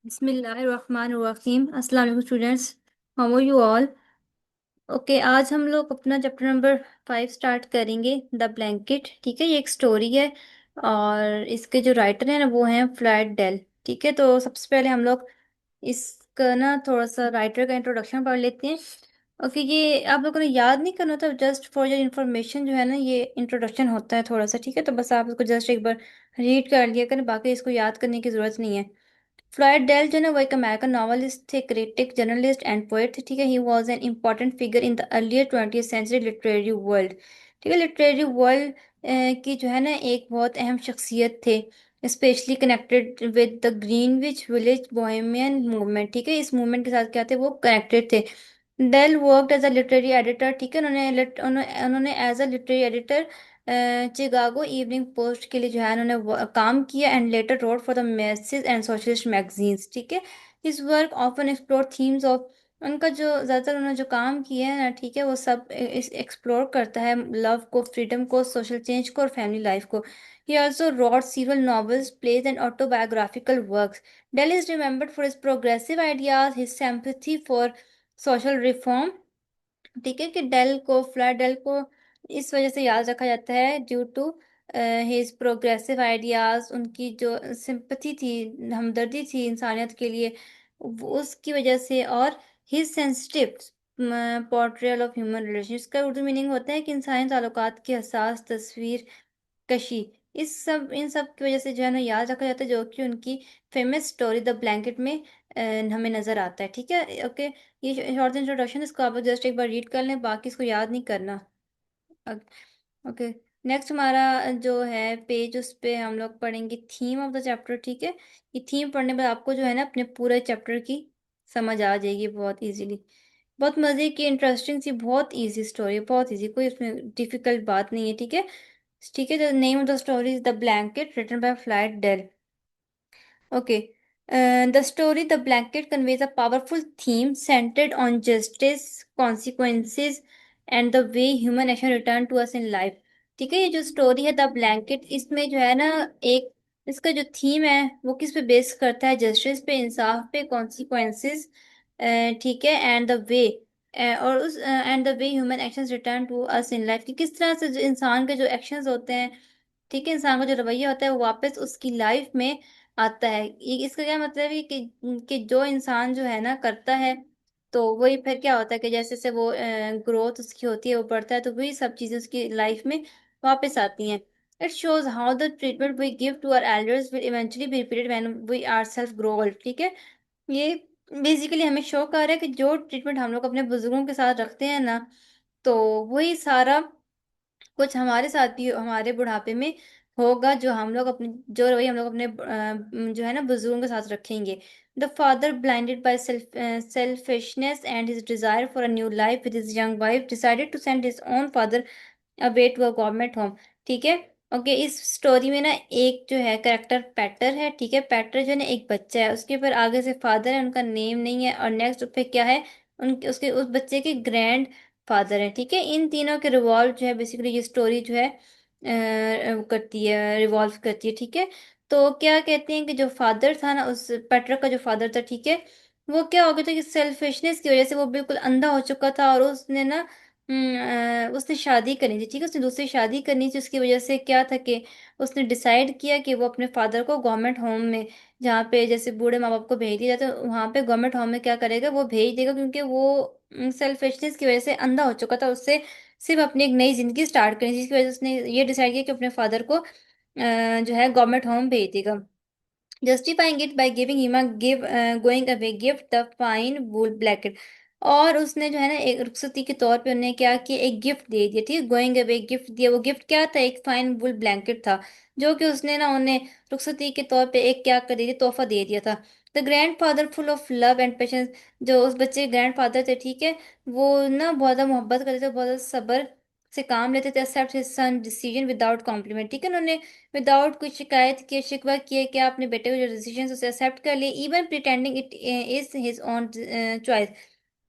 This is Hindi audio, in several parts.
बिस्मिल्लाहिर्रहमानिर्रहीम। अस्सलाम वालेकुम students, how are you all? Okay, आज हम लोग अपना चैप्टर नंबर 5 स्टार्ट करेंगे, द ब्लैंकेट। ठीक है, ये एक स्टोरी है और इसके जो राइटर हैं ना वो हैं फ्लैट डेल। ठीक है, तो सबसे पहले हम लोग इसका ना थोड़ा सा राइटर का इंट्रोडक्शन पढ़ लेते हैं। ओके, ये आप लोगों ने याद नहीं करना था, जस्ट फॉर योर इन्फॉर्मेशन जो है ना ये इंट्रोडक्शन होता है थोड़ा सा। ठीक है, तो बस आप इसको जस्ट एक बार रीड कर लिया करें, बाकी इसको याद करने की ज़रूरत नहीं है। फ्लॉयड डेल जो है ना वो एक अमेरिकन नॉवलिस्ट थे, क्रिटिक, जर्नलिस्ट एंड पोएट थे। ठीक है, he was an important figure in the earlier 20th century literary world. ठीक है, लिटरेरी वर्ल्ड की जो है ना एक बहुत अहम शख्सियत थे, specially connected with the Greenwich village Bohemian movement. ठीक है, इस मूवमेंट के साथ क्या थे, वो कनेक्टेड थे। Dell worked as a literary editor. ठीक है, उन्होंने as a literary editor Chicago evening post के लिए जो है उन्होंने काम किया and later wrote for the masses and socialist magazines. ठीक है, his work often explore themes of, उनका जो ज़्यादातर उन्होंने जो काम किया है ना, ठीक है, वो सब इस एक्सप्लोर करता है लव को, फ्रीडम को, सोशल चेंज को और फैमिली लाइफ को। He also wrote serial novels, plays and autobiographical works. Dell is remembered for his progressive ideas, his sympathy for social reform. ठीक है, कि फ्लैट डेल को इस वजह से याद रखा जाता है due to his progressive ideas, उनकी जो सिंपथी थी, हमदर्दी थी इंसानियत के लिए, उसकी वजह से, और his sensitive portrayal of human relation. इसका उर्दू मीनिंग होता है कि इंसानी ताल्लुकात की हसास तस्वीर कशी। इन सब की वजह से जो है ना याद रखा जाता है, जो कि उनकी फेमस स्टोरी द ब्लैंकेट में हमें नजर आता है। ठीक है, ओके, ये शॉर्ट इंट्रोडक्शन, इसको आप जस्ट एक बार रीड कर लें, बाकी इसको याद नहीं करना। ओके, नेक्स्ट हमारा जो है पेज, उस पे हम लोग पढ़ेंगे थीम ऑफ द चैप्टर। ठीक है, ये थीम पढ़ने पर आपको जो है ना अपने पूरे चैप्टर की समझ आ जाएगी बहुत इजीली। बहुत मज़े की, इंटरेस्टिंग सी, बहुत इजी स्टोरी, बहुत इजी, कोई इसमें डिफिकल्ट बात नहीं है। ठीक है, ठीक है, the name of the story is the blanket, written by Floyd Dell. Okay. The story The Blanket conveys a powerful theme centered on justice, consequences, and the way human action return to us in life. ठीक है, ये जो स्टोरी है द ब्लैंकेट, इसमें जो है ना एक, इसका जो थीम है वो किस पे बेस करता है, जस्टिस पे, इंसाफ पे, कॉन्सिक्वेंसेस, ठीक है, एंड द वे, और उस and the way human actions return to us in life, कि किस तरह से जो इंसान के जो एक्शंस होते हैं, ठीक है, इंसान का जो रवैया होता है वो वापस उसकी लाइफ में आता है। ये इसका क्या मतलब है कि जो इंसान जो है ना करता है, तो वही फिर क्या होता है कि जैसे जैसे वो ग्रोथ उसकी होती है, वो बढ़ता है, तो वही सब चीज़ें उसकी लाइफ में वापस आती हैं। It shows how the treatment we give to our elders will eventually be repeated when we are self grow old. ठीक है, ये बेसिकली हमें शो कर रहा है कि जो ट्रीटमेंट हम लोग अपने बुजुर्गों के साथ रखते हैं ना, तो वही सारा कुछ हमारे साथ भी हमारे बुढ़ापे में होगा, जो हम लोग अपने, जो रवैया हम लोग अपने जो है ना बुजुर्गों के साथ रखेंगे। The father blinded by selfishness and his desire for a new life with his young wife decided to send his own father away to a government home. ठीक है, ओके, इस स्टोरी में ना एक जो है करेक्टर पैटर है। ठीक है, पैटर जो है ना एक बच्चा है, उसके ऊपर आगे से फादर है, उनका नेम नहीं है, और नेक्स्ट पे क्या है, उनके उसके उस बच्चे के ग्रैंड फादर है। ठीक है, इन तीनों के रिवॉल्व जो है बेसिकली ये स्टोरी जो है करती है, रिवॉल्व करती है। ठीक है, तो क्या कहते हैं कि जो फादर था ना, उस पैटर का जो फादर था, ठीक है, वो क्या हो गया था कि सेल्फिशनेस की वजह से वो बिल्कुल अंधा हो चुका था, और उसने ना उसने शादी करनी थी। ठीक है, उसने दूसरी शादी करनी थी, उसकी वजह से क्या था कि उसने डिसाइड किया कि वो अपने फादर को गवर्नमेंट होम में, जहाँ पे जैसे बूढ़े माँ बाप को भेज दिया जाता है, वहाँ पे गवर्नमेंट होम में क्या करेगा, वो भेज देगा, क्योंकि वो सेल्फिशनेस की वजह से अंधा हो चुका था। उससे सिर्फ अपनी एक नई जिंदगी स्टार्ट करनी थी, जिसकी वजह से उसने ये डिसाइड किया कि अपने फादर को जो है गवर्नमेंट होम भेज देगा, justifying it by giving him a going away gift the fine wool blanket. और उसने जो है ना एक रुखसती के तौर पे उन्हें क्या किया, एक गिफ्ट दे दिया। ठीक, गोइंग अवे गिफ्ट दिया, वो गिफ्ट क्या था, एक फाइन वूल ब्लैंकेट था, जो कि उसने ना उन्हें रुखसती के तौर पे एक क्या कर दिया, तोहफा दे दिया था। The grand father full of love and patience, जो उस बच्चे के ग्रैंड फादर थे, ठीक है, वो ना बहुत ज़्यादा मोहब्बत करते थे, बहुत ज़्यादा सब्र से काम लेते थे, accept his son decision without compliment. ठीक है, उन्होंने विदाउट कुछ शिकायत किए, शिकवा किए, क्या अपने बेटे को जो डिसीजन उसे एक्सेप्ट कर लिए, even pretending it is his own choice.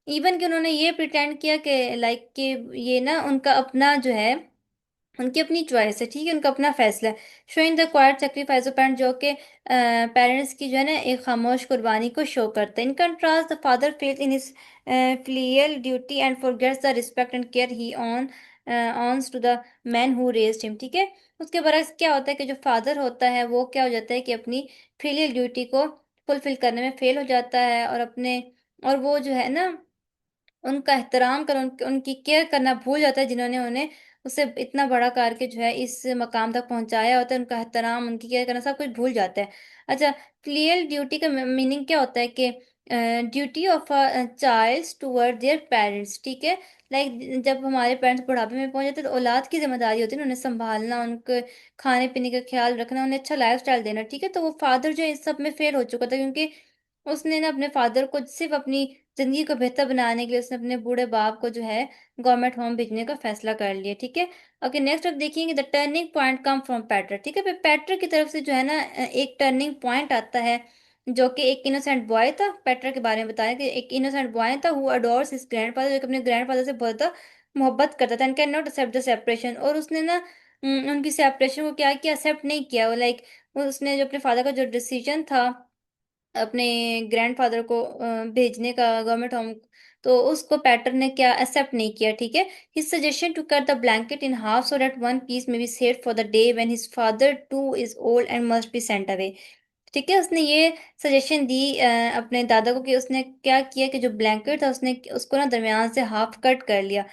Even कि उन्होंने ये प्रिटेंड किया कि लाइक कि ये ना उनका अपना जो है उनकी अपनी चॉइस है, ठीक है, उनका अपना फैसला है। Showing the quite sacrifice of parents, जो कि पेरेंट्स की जो है ना एक खामोश कुर्बानी को शो करता है। In contrast the father fails in his filial duty and forgets the respect and care he owes to the man who raised him, ठीक है। उसके बरक्स क्या होता है कि जो फादर होता है वो क्या हो जाता है कि अपनी फिलियल ड्यूटी को फुलफिल करने में फेल हो जाता है, और अपने और वो जो है ना उनका एहतराम कर उनकी केयर करना भूल जाता है, जिन्होंने उन्हें उसे इतना बड़ा करके जो है इस मकाम तक पहुंचाया होता है। उनका एहतराम, उनकी केयर करना सब कुछ भूल जाता है। अच्छा, फिलियल ड्यूटी का मीनिंग क्या होता है कि duty of a child toward their parents, ठीक है। लाइक जब हमारे पेरेंट्स बुढ़ापे में पहुंच जाते हैं तो औलाद की जिम्मेदारी होती है ना उन्हें संभालना, उनके खाने पीने का ख्याल रखना, उन्हें अच्छा लाइफ स्टाइल देना, ठीक है। तो वो फादर जो है इस सब में फेल हो चुका था, क्योंकि उसने ना अपने फादर को सिर्फ अपनी जिंदगी को बेहतर बनाने के लिए उसने अपने बूढ़े बाप को जो है गवर्नमेंट होम भेजने का फैसला कर लिया, ठीक है। ओके, नेक्स्ट अब देखेंगे the turning point come from Peter, ठीक है। फिर पैटर की तरफ से जो है ना एक टर्निंग पॉइंट आता है, जो कि एक इनोसेंट बॉय था। पैटर के बारे में बताया कि एक इनोसेंट बॉय था हु अडोर्स हिज ग्रैंडफादर, जो कि अपने ग्रैंडफादर से बहुत ज्यादा मोहब्बत करता था, and can not accept the separation. और उसने ना उनकी सेपरेशन को क्या किया, एक्सेप्ट नहीं किया। वो लाइक उसने जो अपने फादर का जो डिसीजन था अपने ग्रैंडफादर को भेजने का गवर्नमेंट होम, तो उसको पैटर ने क्या एक्सेप्ट नहीं किया, ठीक है। His suggestion to cut the blanket in half so that one piece may be saved for the day when his father too is old and must be sent away, ठीक है। उसने ये सजेशन दी अपने दादा को कि उसने क्या किया कि जो ब्लैंकेट था उसने उसको ना दरमियान से हाफ कट कर लिया,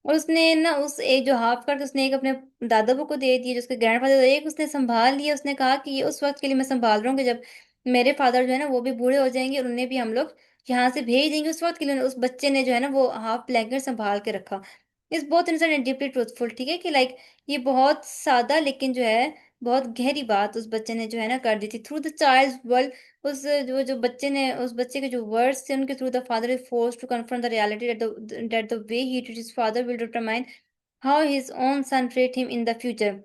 और उसने ना उस एक जो हाफ कट उसने एक अपने दादा को दे दिया, जिसके ग्रैंडफादर, एक उसने संभाल लिया। उसने कहा कि ये उस वक्त के लिए मैं संभाल रहा हूँ कि जब मेरे फादर जो है ना वो भी बूढ़े हो जाएंगे और उन्हें भी हम लोग यहाँ से भेज देंगे, उस वक्त के लिए उस बच्चे ने जो है ना वो हाफ ब्लैंकेट संभाल के रखा। इस बहुत इंसान एंड डीपली ट्रूथफुल, ठीक है, कि लाइक ये बहुत सादा लेकिन जो है बहुत गहरी बात उस बच्चे ने जो है ना कर दी थी थ्रू द चाइल्ड वर्ल्ड। उस जो बच्चे ने उस बच्चे के जो वर्ड्स थे उनके through the father is forced to confront the reality that the way he treat his father will determine how his own son treat him in the future.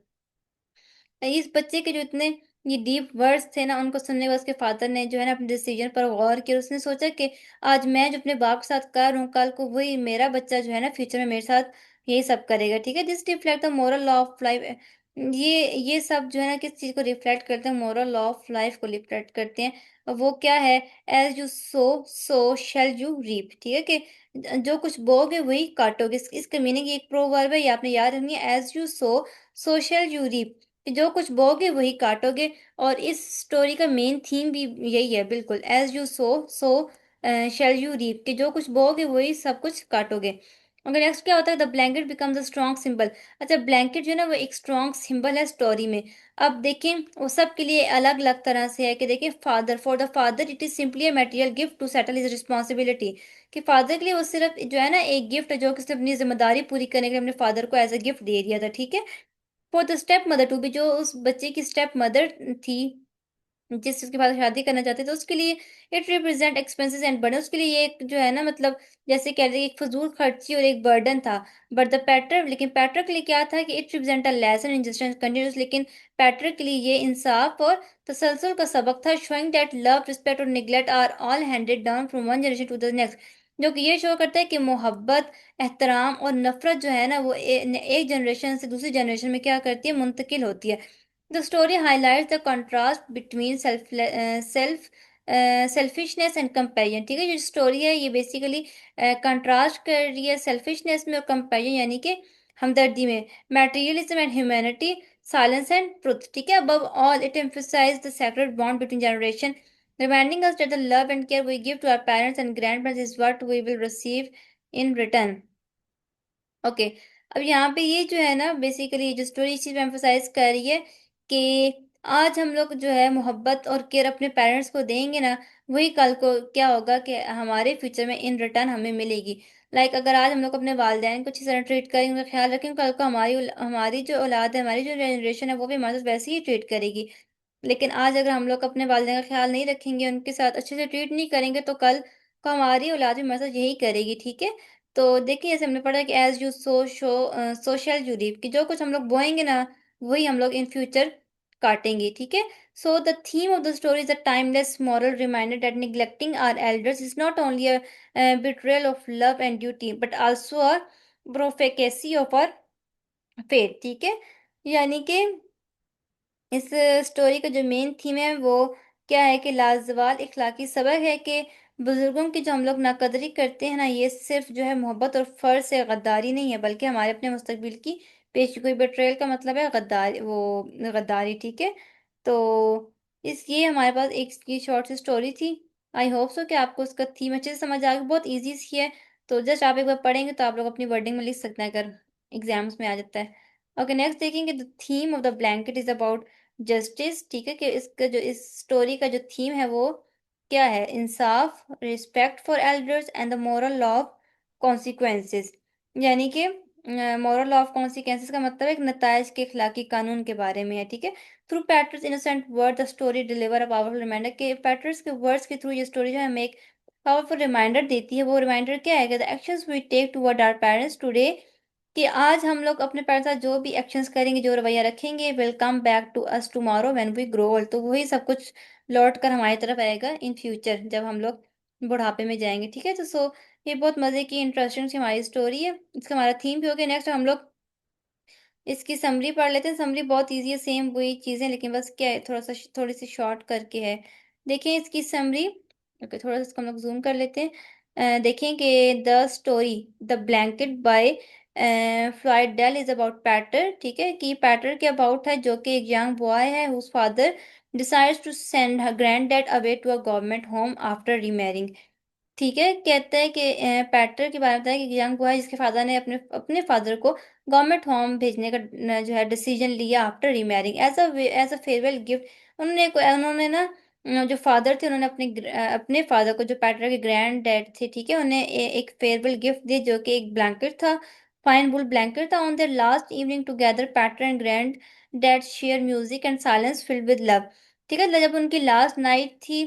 इस बच्चे के जो इतने ये डीप वर्ड्स थे ना उनको सुनने के बाद उसके फादर ने जो है ना अपने डिसीजन पर गौर किया। उसने सोचा कि आज मैं जो अपने बाप के साथ कर रहा हूँ कल को वही मेरा बच्चा जो है ना फ्यूचर में मेरे साथ यही सब करेगा, ठीक है। This reflect the moral law of life. ये सब जो है ना किस चीज को रिफ्लेक्ट करते हैं, मोरल लॉ ऑफ लाइफ को रिफ्लेक्ट करते हैं। और वो क्या है, as you sow shall you reap, ठीक है, कि जो कुछ बोगे वही काटोगे। इसका मीनिंग ये एक प्रोवर्ब है, ये आपने याद रखनी है, as you sow shall you reap, कि जो कुछ बोगे वही काटोगे। और इस स्टोरी का मेन थीम भी यही है, बिल्कुल, as you sow shall you reap, कि जो कुछ बोगे वही सब कुछ काटोगे। अगर नेक्स्ट क्या होता है, the blanket becomes a strong symbol. अच्छा, ब्लैंकेट जो है ना वो एक स्ट्रॉन्ग सिंबल है स्टोरी में। अब देखें वो सब के लिए अलग अलग तरह से है, कि देखें father, for the father it is simply a material gift to settle his responsibility, कि फादर के लिए वो सिर्फ जो है ना एक गिफ्ट है जो कि उसने अपनी जिम्मेदारी पूरी करने के लिए अपने फादर को एज अ गिफ्ट दे दिया था, ठीक है। For the step mother to be, जो उस बच्चे की स्टेप मदर थी जिसके बाद शादी करना चाहते थे, उसके लिए it represent expenses and burden, उसके लिए ये एक जो है ना मतलब जैसे कह रहे एक फजूल खर्ची और एक बर्डन था। बट द पैटर, लेकिन पैटर के लिए क्या था कि it represent a lesson in justice continuous, लेकिन पैटर के लिए ये इंसाफ और तसलसल का सबक था। शोइंग दैट लव, रिस्पेक्ट और neglect are all handed down from one generation to the next, जो कि ये शो करता है कि मोहब्बत, एहतराम और नफरत जो है ना वो एक जनरेशन से दूसरी जनरेशन में क्या करती है, मुंतकिल होती है। The story highlights the contrast between selfishness and comparison, ठीक है। जो स्टोरी है ये बेसिकली कंट्रास्ट कर रही है सेल्फिशनेस में और कंपैरिजन यानी कि हमदर्दी में, materialism and humanity, silence and truth, ठीक है। Above all it emphasizes the sacred bond between generation, reminding us that the love and care we give to our parents and grandparents is what we will receive in return। Okay, अब यहाँ पे ये जो है ना बेसिकली जो स्टोरी इस चीज में एम्फोसाइज कर रही है कि आज हम लोग जो है मोहब्बत और केयर अपने पेरेंट्स को देंगे ना, वही कल को क्या होगा कि हमारे फ्यूचर में इन रिटर्न हमें मिलेगी। लाइक अगर आज हम लोग अपने वालिदैन को अच्छी तरह ट्रीट करेंगे, उनका ख्याल रखेंगे, कल को हमारी जो औलाद है, हमारी जो जनरेशन है वो भी हमारे साथ वैसे ही ट्रीट करेगी। लेकिन आज अगर हम लोग अपने वालिदैन का ख्याल नहीं रखेंगे, उनके साथ अच्छे से ट्रीट नहीं करेंगे, तो कल को हमारी औलाद भी हमारे साथ यही करेगी, ठीक है। तो देखिए जैसे हमने पढ़ा कि as you sow shall you reap, कि जो कुछ हम लोग बोएंगे ना वही हम लोग इन फ्यूचर काटेंगे, ठीक है। So the theme of the story is a timeless moral reminder that neglecting our elders is not only a betrayal of love and duty but also a prophecy of our faith, ठीक है। यानी कि इस स्टोरी का जो मेन थीम है वो क्या है कि लाजवाल इखलाकी सबक है कि बुजुर्गों की जो हम लोग नाकदरी करते हैं ना, ये सिर्फ जो है मोहब्बत और फर्ज से गद्दारी नहीं है, बल्कि हमारे अपने मुस्तकबिल की पेशी कोई बेट्रेयल का मतलब है गद्दारी, वो गद्दारी, ठीक है। तो इस ये हमारे पास एक की शॉर्ट सी स्टोरी थी। आई होप सो कि आपको उसका थीम अच्छे से समझ आ गया, बहुत इजी सी है। तो जस्ट आप एक बार पढ़ेंगे तो आप लोग अपनी वर्डिंग में लिख सकते हैं, अगर एग्जाम्स में आ जाता है। ओके, नेक्स्ट देखेंगे। The theme of the blanket is about justice, ठीक है, कि इसका जो इस स्टोरी का जो थीम है वो क्या है, इंसाफ, respect for elders and the moral of consequences. यानी कि मोरल ऑफ कॉन्सिक्वेंसेस का मतलब एक नतायज के अखलाकी कानून के बारे में है, ठीक है। Through Peter's innocent word the story deliver a powerful reminder, के पैटर्स के वर्ड्स के थ्रू ये स्टोरी जो है हमें एक पावरफुल रिमाइंडर देती है। वो रिमाइंडर क्या है, the actions we take toward our parents today, कि आज हम लोग अपने पेरेंट्स साथ जो भी एक्शंस करेंगे, जो रवैया रखेंगे, will come back to us tomorrow when we grow old, तो वही सब कुछ लौट कर हमारी तरफ आएगा इन फ्यूचर, जब हम लोग बुढ़ापे में जाएंगे, ठीक है। तो ये बहुत मजे की इंटरेस्टिंग सी हमारी स्टोरी है। इसका हमारा थीम भी हो गया। नेक्स्ट हम लोग इसकी समरी पढ़ लेते हैं। समरी बहुत इजी है, सेम वही चीजें, लेकिन बस क्या है, थोड़ी सी शॉर्ट करके है। देखें इसकी समरी। ओके, थोड़ा सा इसको हम लोग जूम कर लेते हैं। देखें कि the story the blanket by Floyd Dell is about Peter, ठीक है, कि पैटर के अबाउट है, जो कि एक यंग बॉय है whose father decides to send her grand dad away to a government home after remarrying, ठीक है। कहते हैं कि पैटर के बारे में बताया कि यंग बॉय जिसके फादर ने अपने अपने फादर को गवर्नमेंट होम भेजने का जो है डिसीजन लिया after remarrying, as a farewell gift. उन्होंने ना जो फादर थे, उन्होंने अपने फादर को, जो पैटर के ग्रैंड डैड थे, ठीक है, उन्हें एक फेयरवेल गिफ्ट दिया, जो कि एक ब्लैंकेट था, फाइन वुल ब्लैंकेट था। On their last evening together Peter and grand dad share music and silence filled with love, ठीक है। जब उनकी लास्ट नाइट थी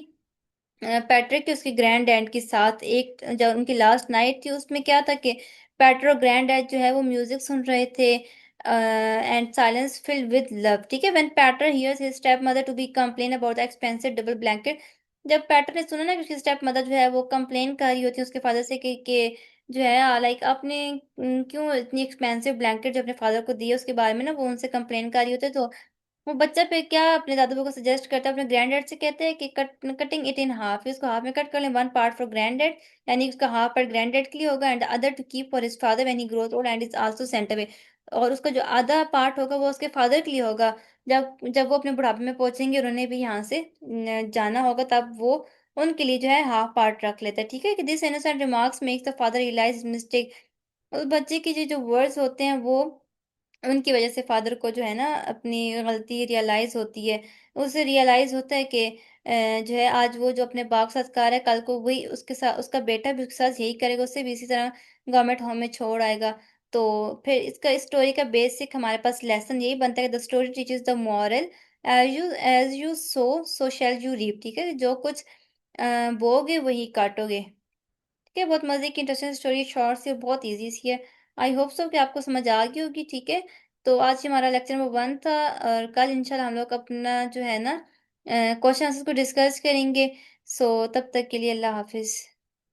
पैट्रिक की उसके ग्रैंड डैड के साथ, एक जब उनकी लास्ट नाइट थी, उसमें क्या था कि पैट्रिक और ग्रैंड डैड जो है वो म्यूजिक सुन रहे थे, and silence filled with love, ठीक है। When Peter hears his step mother to be complain about the expensive double blanket, जब पैटर ने सुना ना कि उसकी स्टेप मदर जो है वो कंप्लेन कर रही होती है उसके फादर से कि जो है लाइक आपने क्यों इतनी एक्सपेंसिव ब्लैंकेट जो अपने फादर को दी है उसके बारे में ना वो उनसे कंप्लेन कर रही होती है, तो वो बच्चा फिर क्या अपने दादू बाबू को सजेस्ट करता है, अपने ग्रैंडडैड से कहते हैं कि कटिंग इट इन हाफ, इसको हाफ में कट कर लें, वन पार्ट फॉर ग्रैंडडैड, यानी उसका हाफ पार्ट ग्रैंडडैड के लिए होगा, and other to keep for his father when he growth old and is also sent away, और उसका जो आधा पार्ट होगा वो उसके फादर के लिए होगा, जब जब वो अपने बुढ़ापे में पहुंचेंगे और उन्हें भी यहाँ से जाना होगा, तब वो उनके लिए जो है हाफ पार्ट रख लेता है, ठीक है। कि this innocent remarks makes the father realise mistake, उस बच्चे की जो जो वर्ड्स होते हैं वो उनकी वजह से फादर को जो है ना अपनी गलती रियलाइज होती है। उसे रियलाइज होता है कि जो है आज वो जो अपने बाप के साथ कर रहा है, कल को वही उसके साथ उसका बेटा भी उसके साथ यही करेगा, उससे भी इसी तरह गवर्नमेंट होम में छोड़ आएगा। तो फिर इसका स्टोरी का बेसिक हमारे पास लेसन यही बनता है कि the story teaches the moral, as you sow shall you reap, ठीक है, जो कुछ बोगे वही काटोगे, ठीक है। बहुत मजे की इंटरेस्टिंग स्टोरी, शॉर्ट सी, बहुत इजी सी है। आई होप सो कि आपको समझ आ गई होगी, ठीक है। तो आज हमारा लेक्चर नंबर 1 था, और कल इंशाल्लाह हम लोग अपना जो है ना क्वेश्चन आंसर को डिस्कस करेंगे। सो तब तक के लिए अल्लाह हाफिज।